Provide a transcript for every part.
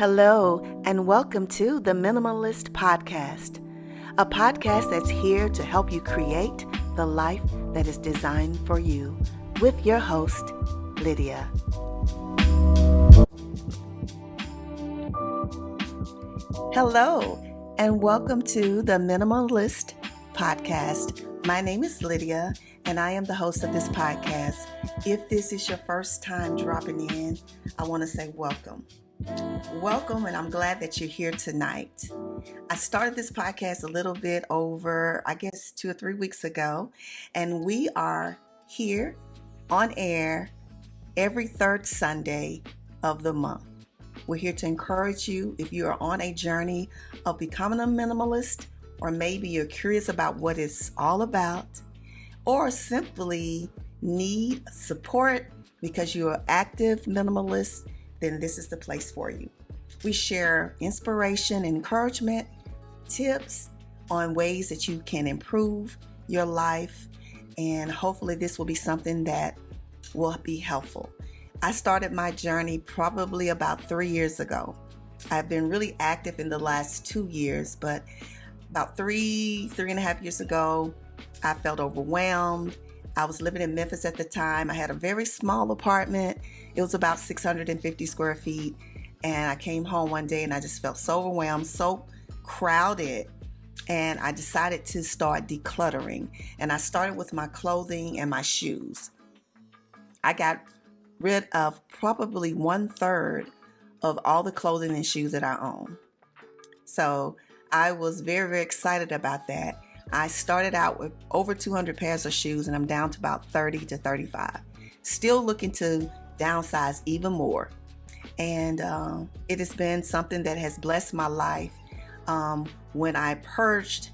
Hello, and welcome to the Minimalist Podcast, a podcast that's here to help you create the life that is designed for you, with your host, Lydia. Hello, and welcome to the Minimalist Podcast. My name is Lydia, and I am the host of this podcast. If this is your first time dropping in, I want to say welcome. Welcome, and I'm glad that you're here tonight. I started this podcast a little bit over, 2 or 3 weeks ago, and we are here on air every third Sunday of the month. We're here to encourage you if you are on a journey of becoming a minimalist, or maybe you're curious about what it's all about, or simply need support because you're an active minimalist, then this is the place for you. We share inspiration, encouragement, tips on ways that you can improve your life, and hopefully this will be something that will be helpful. I started my journey probably about 3 years ago. I've been really active in the last 2 years, but about three and a half years ago, I felt overwhelmed. I was living in Memphis at the time. I had a very small apartment. It was about 650 square feet. And I came home one day and I just felt so overwhelmed, so crowded. And I decided to start decluttering. And I started with my clothing and my shoes. I got rid of probably 1/3 of all the clothing and shoes that I own. So I was very, very excited about that. I started out with over 200 pairs of shoes, and I'm down to about 30 to 35. Still looking to downsize even more. And it has been something that has blessed my life. When I purged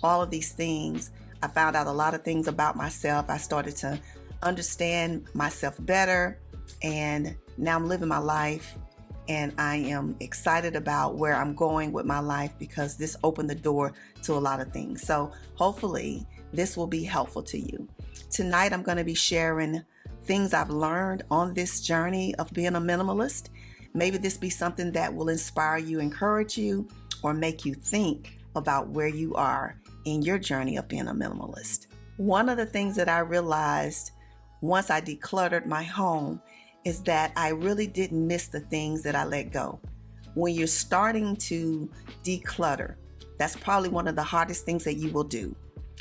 all of these things, I found out a lot of things about myself. I started to understand myself better, and now I'm living my life. And I am excited about where I'm going with my life because this opened the door to a lot of things. So hopefully this will be helpful to you. Tonight I'm going to be sharing things I've learned on this journey of being a minimalist. Maybe this be something that will inspire you, encourage you, or make you think about where you are in your journey of being a minimalist. One of the things that I realized once I decluttered my home is that I really didn't miss the things that I let go. When you're starting to declutter, that's probably one of the hardest things that you will do,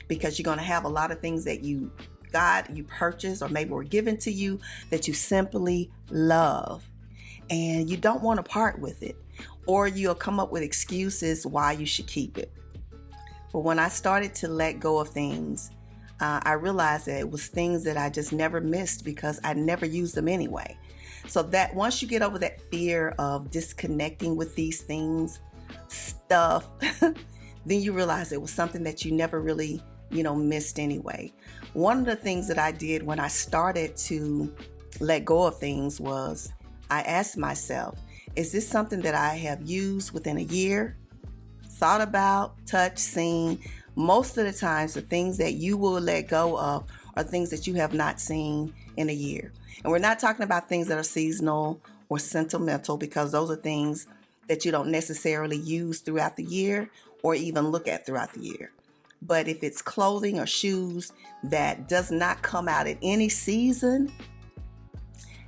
because you're going to have a lot of things that you got, you purchased, or maybe were given to you that you simply love, and you don't want to part with it, or you'll come up with excuses why you should keep it. But when I started to let go of things, I realized that it was things that I just never missed because I never used them anyway. So that once you get over that fear of disconnecting with these things, stuff, then you realize it was something that you never really, missed anyway. One of the things that I did when I started to let go of things was I asked myself, is this something that I have used within a year, thought about, touched, seen? Most of the times, the things that you will let go of are things that you have not seen in a year. And we're not talking about things that are seasonal or sentimental, because those are things that you don't necessarily use throughout the year or even look at throughout the year. But if it's clothing or shoes that does not come out at any season,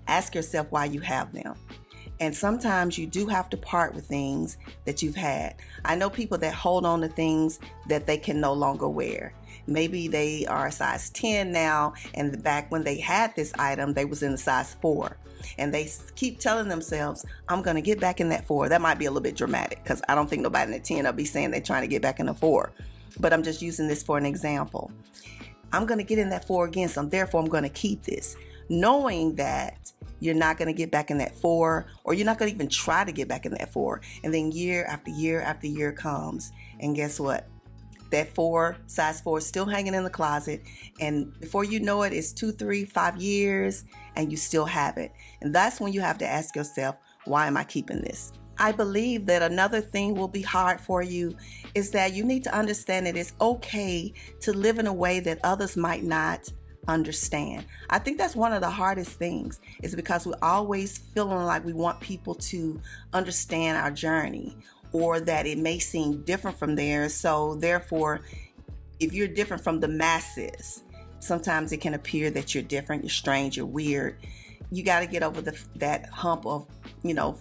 ask yourself why you have them. And sometimes you do have to part with things that you've had. I know people that hold on to things that they can no longer wear. Maybe they are a size 10 now, and back when they had this item, they was in a size 4. And they keep telling themselves, I'm going to get back in that 4. That might be a little bit dramatic, because I don't think nobody in the 10 will be saying they're trying to get back in the 4. But I'm just using this for an example. I'm going to get in that 4 again, so therefore I'm going to keep this, knowing that you're not going to get back in that 4, or you're not going to even try to get back in that 4. And then year after year after year comes. And guess what? That 4, size 4, is still hanging in the closet. And before you know it, it's 2, 3, 5 years, and you still have it. And that's when you have to ask yourself, why am I keeping this? I believe that another thing will be hard for you is that you need to understand that it's okay to live in a way that others might not understand. I think that's one of the hardest things, is because we're always feeling like we want people to understand our journey, or that it may seem different from theirs. So therefore, if you're different from the masses, sometimes it can appear that you're different, you're strange, you're weird. You got to get over that hump of,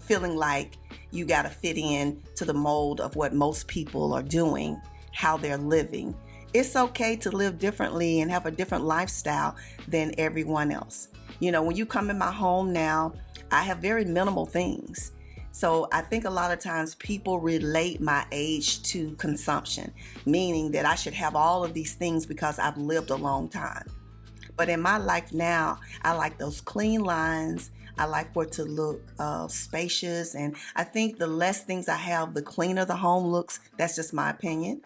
feeling like you got to fit in to the mold of what most people are doing, how they're living. It's okay to live differently and have a different lifestyle than everyone else. When you come in my home now, I have very minimal things. So I think a lot of times people relate my age to consumption, meaning that I should have all of these things because I've lived a long time. But in my life now, I like those clean lines. I like for it to look spacious. And I think the less things I have, the cleaner the home looks. That's just my opinion.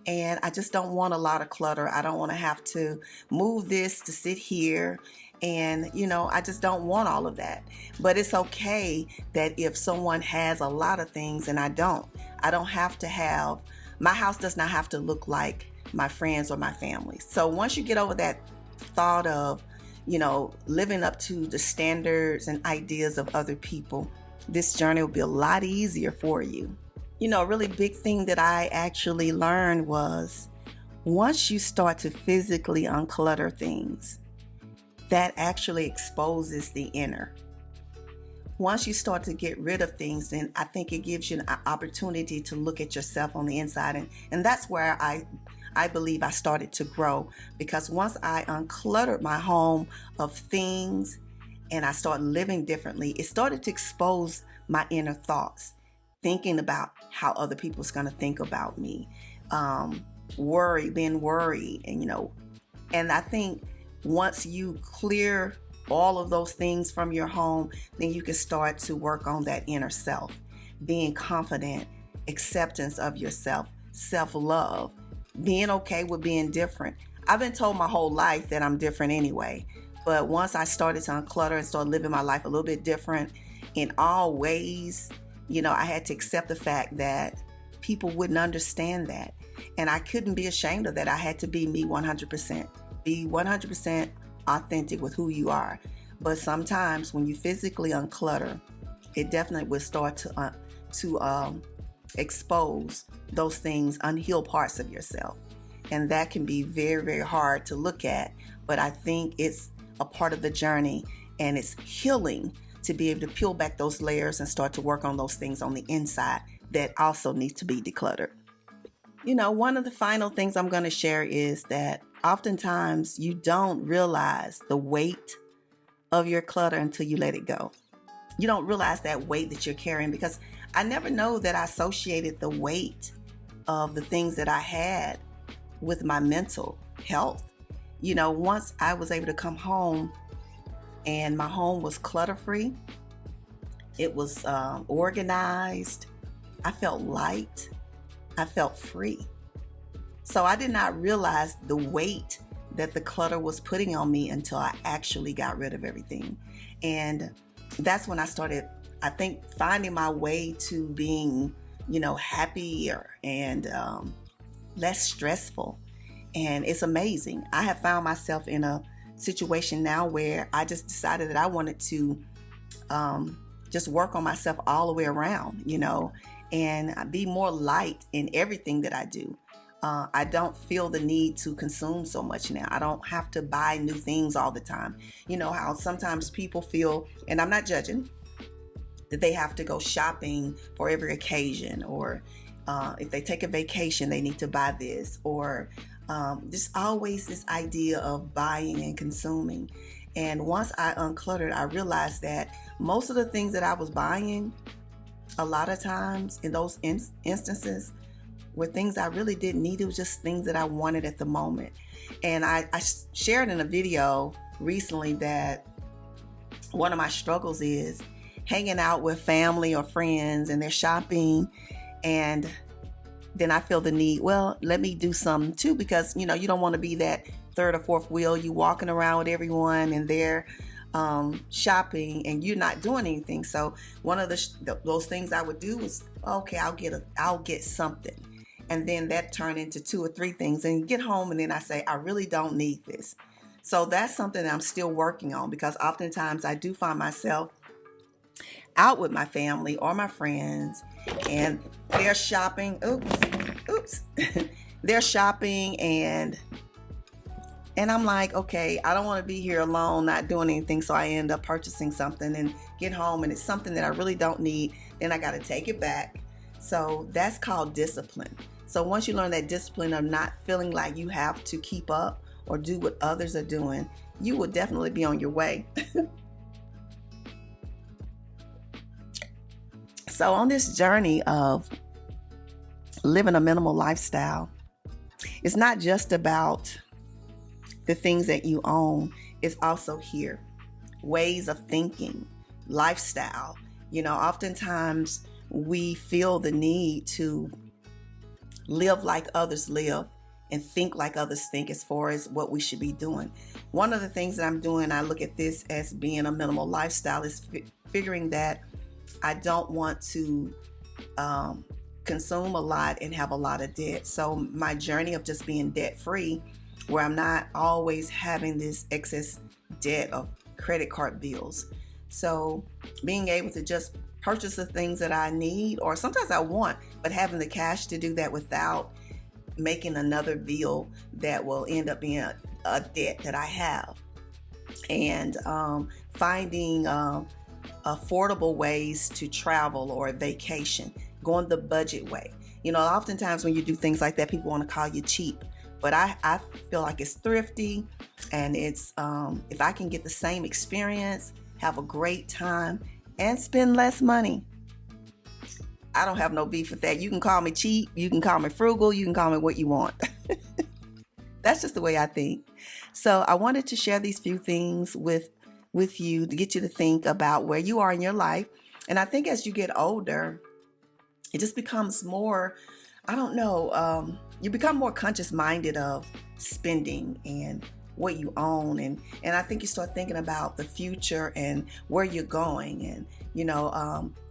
And I just don't want a lot of clutter. I don't want to have to move this to sit here. And, I just don't want all of that. But it's okay that if someone has a lot of things and I don't have to have, my house does not have to look like my friends or my family. So once you get over that thought of, living up to the standards and ideas of other people, this journey will be a lot easier for you. A really big thing that I actually learned was, once you start to physically unclutter things, that actually exposes the inner. Once you start to get rid of things, then I think it gives you an opportunity to look at yourself on the inside. And that's where I believe I started to grow, because once I uncluttered my home of things and I started living differently, it started to expose my inner thoughts, thinking about how other people's going to think about me, being worried. And I think once you clear all of those things from your home, then you can start to work on that inner self, being confident, acceptance of yourself, self-love, being okay with being different. I've been told my whole life that I'm different anyway, but once I started to unclutter and start living my life a little bit different in all ways, I had to accept the fact that people wouldn't understand that. And I couldn't be ashamed of that. I had to be me 100%. Be 100% authentic with who you are. But sometimes when you physically unclutter, it definitely will start to expose those things, unhealed parts of yourself. And that can be very, very hard to look at. But I think it's a part of the journey, and it's healing to be able to peel back those layers and start to work on those things on the inside that also need to be decluttered. One of the final things I'm going to share is that oftentimes you don't realize the weight of your clutter until you let it go. You don't realize that weight that you're carrying, because I never know that I associated the weight of the things that I had with my mental health. Once I was able to come home and my home was clutter-free, it was organized, I felt light, I felt free. So I did not realize the weight that the clutter was putting on me until I actually got rid of everything. And that's when I started, I think, finding my way to being, happier and less stressful. And it's amazing. I have found myself in a situation now where I just decided that I wanted to just work on myself all the way around, and be more light in everything that I do. I don't feel the need to consume so much now. I don't have to buy new things all the time. How sometimes people feel, and I'm not judging, that they have to go shopping for every occasion, or if they take a vacation, they need to buy this, or just always this idea of buying and consuming. And once I uncluttered, I realized that most of the things that I was buying, a lot of times in those instances, were things I really didn't need. It was just things that I wanted at the moment. And I shared in a video recently that one of my struggles is hanging out with family or friends, and they're shopping, and then I feel the need, well, let me do something too, because you don't want to be that third or fourth wheel. You walking around with everyone and they're shopping and you're not doing anything. So one of those things I would do was, okay, I'll get something. And then that turned into 2 or 3 things, and you get home and then I say, I really don't need this. So that's something that I'm still working on, because oftentimes I do find myself out with my family or my friends, and they're shopping. Oops. They're shopping, and I'm like, okay, I don't want to be here alone, not doing anything. So I end up purchasing something and get home, and it's something that I really don't need. Then I got to take it back. So that's called discipline. So once you learn that discipline of not feeling like you have to keep up or do what others are doing, you will definitely be on your way. So on this journey of living a minimal lifestyle, it's not just about the things that you own. It's also here. Ways of thinking, lifestyle. Oftentimes we feel the need to live like others live and think like others think as far as what we should be doing. One of the things that I'm doing, I look at this as being a minimal lifestyle, is figuring that I don't want to consume a lot and have a lot of debt. So my journey of just being debt free, where I'm not always having this excess debt of credit card bills. So being able to just purchase the things that I need, or sometimes I want, but having the cash to do that without making another bill that will end up being a debt that I have. And finding affordable ways to travel or vacation, going the budget way. Oftentimes when you do things like that, people want to call you cheap. But I feel like it's thrifty, and it's if I can get the same experience, have a great time, and spend less money, I don't have no beef with that. You can call me cheap, you can call me frugal, you can call me what you want. That's just the way I think. So I wanted to share these few things with you to get you to think about where you are in your life. And I think as you get older, it just becomes more, you become more conscious minded of spending and what you own. And I think you start thinking about the future and where you're going. And,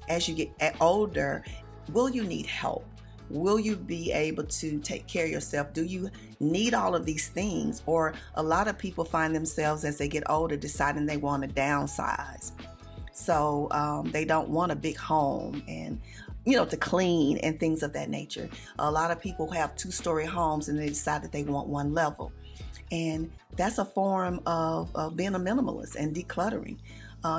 as you get older, will you need help? Will you be able to take care of yourself? Do you need all of these things? Or a lot of people find themselves as they get older deciding they want to downsize. So they don't want a big home and to clean and things of that nature. A lot of people have 2-story homes and they decide that they want one level. And that's a form of being a minimalist and decluttering.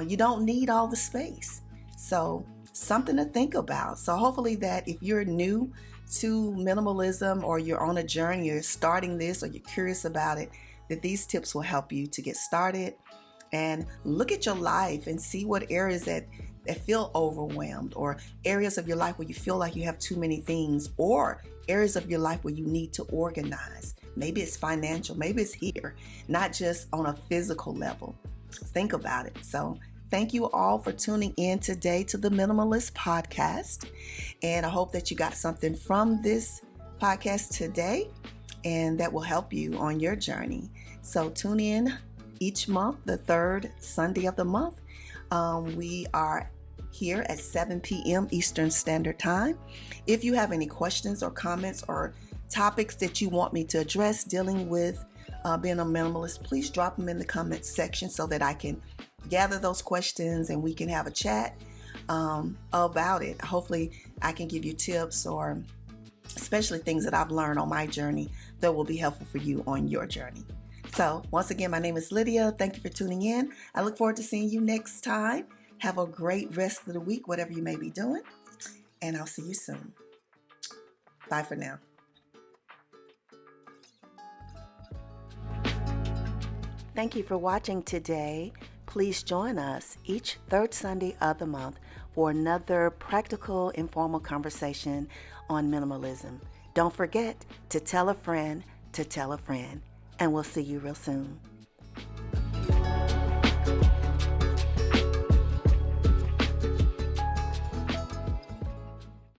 You don't need all the space. So something to think about. So hopefully that if you're new to minimalism, or you're on a journey, you're starting this, or you're curious about it, that these tips will help you to get started. And look at your life and see what areas that feel overwhelmed, or areas of your life where you feel like you have too many things, or areas of your life where you need to organize. Maybe it's financial, maybe it's here, not just on a physical level. Think about it. So thank you all for tuning in today to the Minimalist Podcast. And I hope that you got something from this podcast today, and that will help you on your journey. So tune in each month, the third Sunday of the month. We are here at 7 p.m. Eastern Standard Time. If you have any questions or comments or topics that you want me to address dealing with being a minimalist, please drop them in the comments section so that I can gather those questions and we can have a chat about it. Hopefully I can give you tips, or especially things that I've learned on my journey that will be helpful for you on your journey. So once again, my name is Lydia. Thank you for tuning in. I look forward to seeing you next time. Have a great rest of the week, whatever you may be doing, and I'll see you soon. Bye for now. Thank you for watching today. Please join us each third Sunday of the month for another practical, informal conversation on minimalism. Don't forget to tell a friend to tell a friend, and we'll see you real soon.